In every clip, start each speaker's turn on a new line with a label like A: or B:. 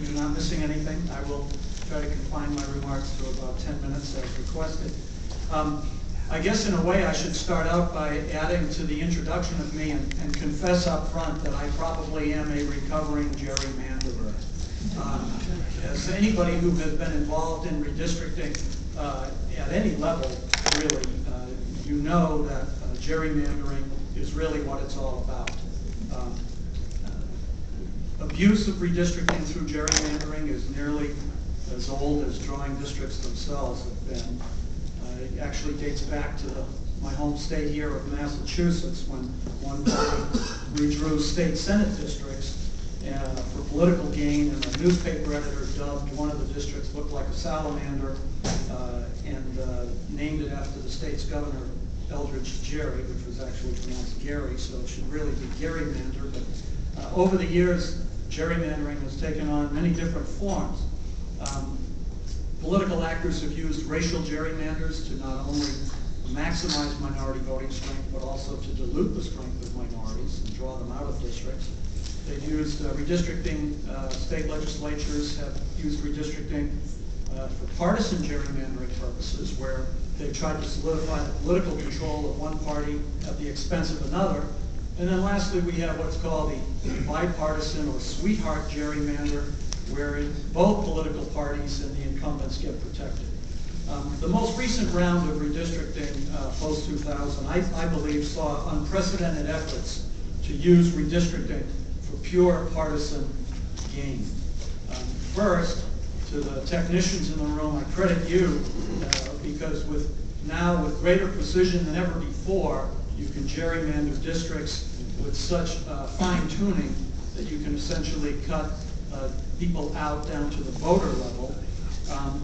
A: you're not missing anything. I will try to confine my remarks to about 10 minutes as requested. I guess in a way I should start out by adding to the introduction of me and confess up front that I probably am a recovering gerrymanderer. As anybody who has been involved in redistricting at any level, really, you know that gerrymandering is really what it's all about. Abuse of redistricting through gerrymandering is nearly as old as drawing districts themselves have been. It actually dates back to my home state here of Massachusetts, when one party redrew state senate districts for political gain, and a newspaper editor dubbed one of the districts looked like a salamander and named it after the state's governor, Eldridge Gerry, which was actually pronounced Gary, so it should really be gerrymander. But over the years, gerrymandering has taken on many different forms. Political actors have used racial gerrymanders to not only maximize minority voting strength, but also to dilute the strength of minorities and draw them out of districts. They've used redistricting. State legislatures have used redistricting for partisan gerrymandering purposes, where they tried to solidify the political control of one party at the expense of another. And then lastly, we have what's called the bipartisan or sweetheart gerrymander, where both political parties and the incumbents get protected. The most recent round of redistricting post-2000, I believe, saw unprecedented efforts to use redistricting for pure partisan gain. First, to the technicians in the room, I credit you because now with greater precision than ever before, you can gerrymander districts with such fine-tuning that you can essentially cut people out down to the voter level.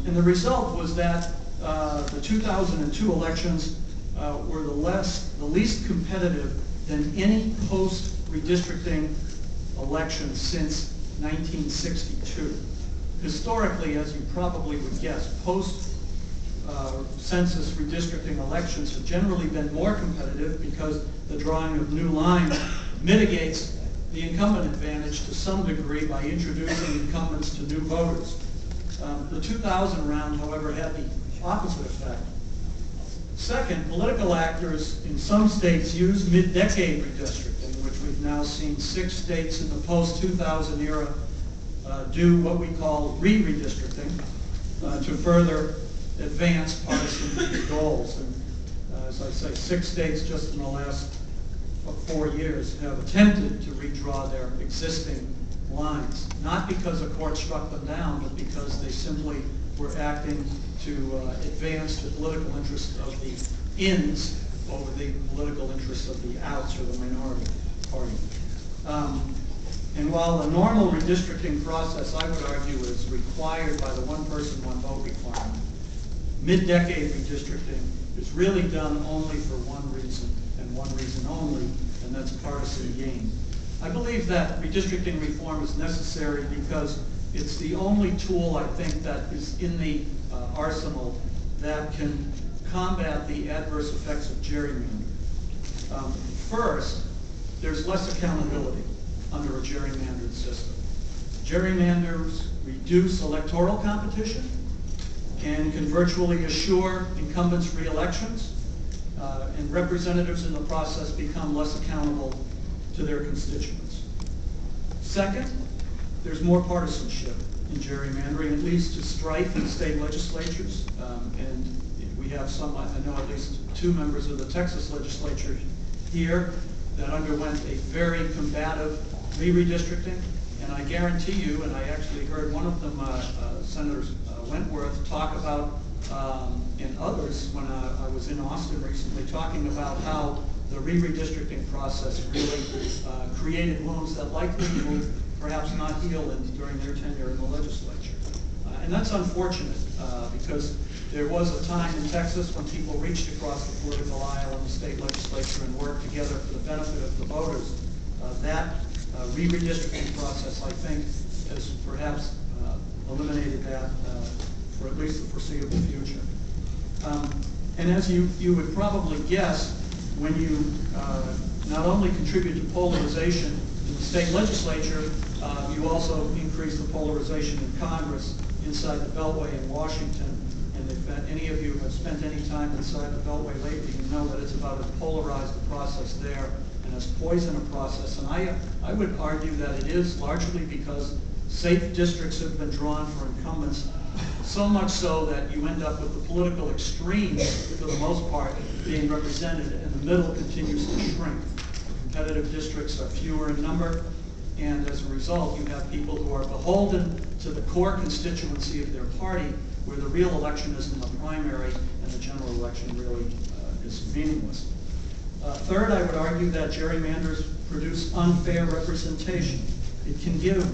A: And the result was that the 2002 elections were the least competitive than any post-redistricting election since 1962. Historically, as you probably would guess, post-census redistricting elections have generally been more competitive because the drawing of new lines mitigates the incumbent advantage to some degree by introducing incumbents to new voters. The 2000 round, however, had the opposite effect. Second, political actors in some states use mid-decade redistricting, which we've now seen 6 states in the post-2000 era do what we call re-redistricting to further advance partisan goals. And as I say, 6 states just in the last 4 years have attempted to redraw their existing lines, not because a court struck them down, but because they simply were acting to advance the political interests of the ins over the political interests of the outs or the minority party. And while a normal redistricting process, I would argue, is required by the one-person, one-vote requirement, mid-decade redistricting is really done only for one reason, and one reason only, and that's partisan gain. I believe that redistricting reform is necessary because it's the only tool, I think, that is in the arsenal that can combat the adverse effects of gerrymandering. First, there's less accountability under a gerrymandered system. Gerrymanders reduce electoral competition and can virtually assure incumbents' re-elections, and representatives in the process become less accountable to their constituents. Second, there's more partisanship in gerrymandering. It leads to strife in state legislatures, and we have some, I know at least 2 members of the Texas legislature here that underwent a very combative re-redistricting, and I guarantee you, and I actually heard one of them, Senator Wentworth, talk about, and others when I was in Austin recently, talking about how the re-redistricting process really created wounds that likely will perhaps not heal during their tenure in the legislature. And that's unfortunate because there was a time in Texas when people reached across the political aisle in the state legislature and worked together for the benefit of the voters. That re-redistricting process, I think, has perhaps eliminated that for at least the foreseeable future. And as you would probably guess, when you not only contribute to polarization in the state legislature, You also increase the polarization in Congress inside the Beltway in Washington. And if any of you have spent any time inside the Beltway lately, you know that it's about as polarized a process there and as poison a process. And I would argue that it is largely because safe districts have been drawn for incumbents, so much so that you end up with the political extremes, for the most part, being represented, and the middle continues to shrink. Competitive districts are fewer in number, and as a result, you have people who are beholden to the core constituency of their party, where the real election is in the primary, and the general election really is meaningless. Third, I would argue that gerrymanders produce unfair representation. It can give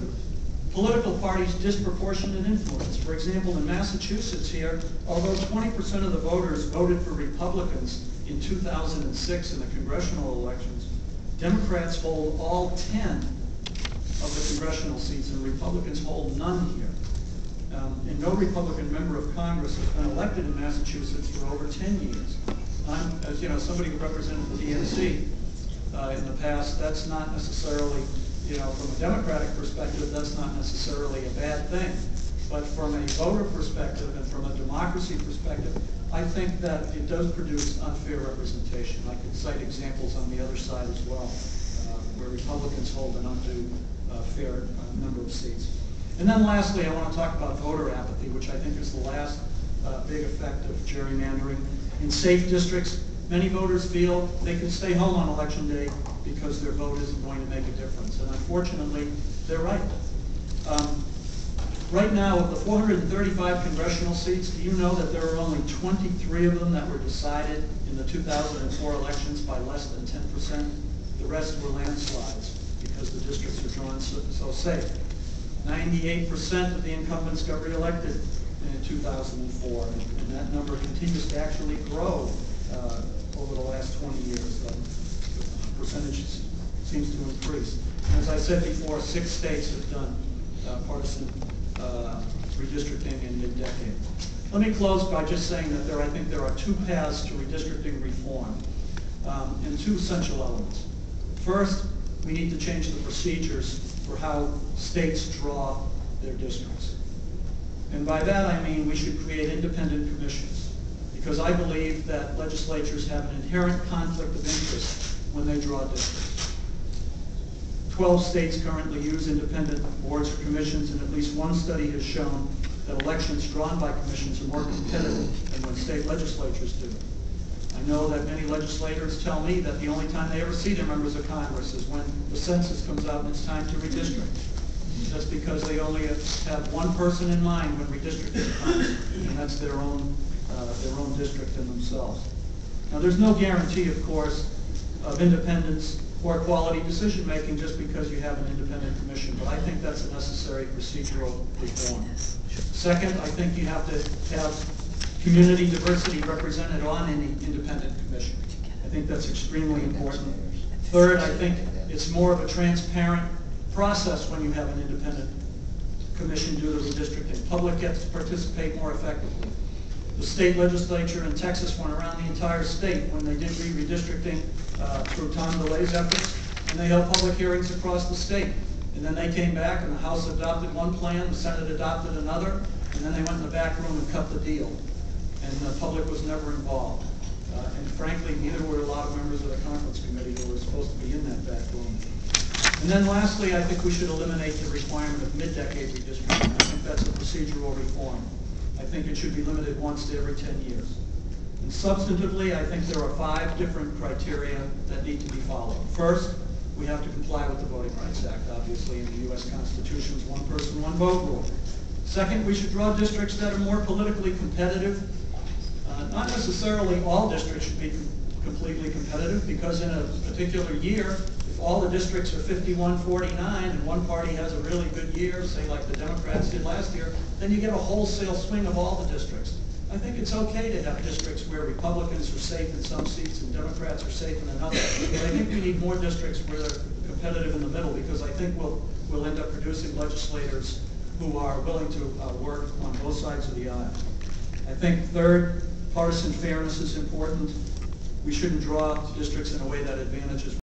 A: political parties disproportionate influence. For example, in Massachusetts here, although 20% of the voters voted for Republicans in 2006 in the congressional elections, Democrats hold all 10 of the congressional seats, and Republicans hold none here. And no Republican member of Congress has been elected in Massachusetts for over 10 years. As you know, somebody who represented the DNC in the past, that's not necessarily, from a Democratic perspective, that's not necessarily a bad thing. But from a voter perspective and from a democracy perspective, I think that it does produce unfair representation. I could cite examples on the other side as well, where Republicans hold an undue fair number of seats. And then lastly, I want to talk about voter apathy, which I think is the last big effect of gerrymandering. In safe districts, many voters feel they can stay home on election day because their vote isn't going to make a difference. And unfortunately, they're right. Right now, of the 435 congressional seats, do you know that there are only 23 of them that were decided in the 2004 elections by less than 10%? The rest were landslides because the districts are drawn so safe. 98% of the incumbents got reelected in 2004, and that number continues to actually grow over the last 20 years. The percentage seems to increase. And as I said before, 6 states have done partisan redistricting in mid-decade. Let me close by just saying that I think there are 2 paths to redistricting reform, and 2 essential elements. First, we need to change the procedures for how states draw their districts. And by that I mean we should create independent commissions, because I believe that legislatures have an inherent conflict of interest when they draw districts. 12 states currently use independent boards or commissions, and at least one study has shown that elections drawn by commissions are more competitive than when state legislatures do. I know that many legislators tell me that the only time they ever see their members of Congress is when the census comes out and it's time to redistrict. Just because they only have one person in mind when redistricting comes, and that's their own district and themselves. Now, there's no guarantee, of course, of independence or quality decision making just because you have an independent commission, but I think that's a necessary procedural reform. Second, I think you have to have community diversity represented on any independent commission. I think that's extremely important. Third, I think it's more of a transparent process when you have an independent commission due to redistricting. Public gets to participate more effectively. The state legislature in Texas went around the entire state when they did redistricting through Tom DeLay's efforts, and they held public hearings across the state. And then they came back and the House adopted one plan, the Senate adopted another, and then they went in the back room and cut the deal. And the public was never involved. And frankly, neither were a lot of members of the conference committee who were supposed to be in that back room. And then lastly, I think we should eliminate the requirement of mid-decade redistricting. I think that's a procedural reform. I think it should be limited once to every 10 years. And substantively, I think there are 5 different criteria that need to be followed. First, we have to comply with the Voting Rights Act, obviously, in the U.S. Constitution's one person, one vote rule. Second, we should draw districts that are more politically competitive. Not necessarily all districts should be completely competitive, because in a particular year, if all the districts are 51-49 and one party has a really good year, say like the Democrats did last year, then you get a wholesale swing of all the districts. I think it's okay to have districts where Republicans are safe in some seats and Democrats are safe in another. But I think we need more districts where they're competitive in the middle, because I think we'll end up producing legislators who are willing to work on both sides of the aisle. I think third, partisan fairness is important. We shouldn't draw districts in a way that advantages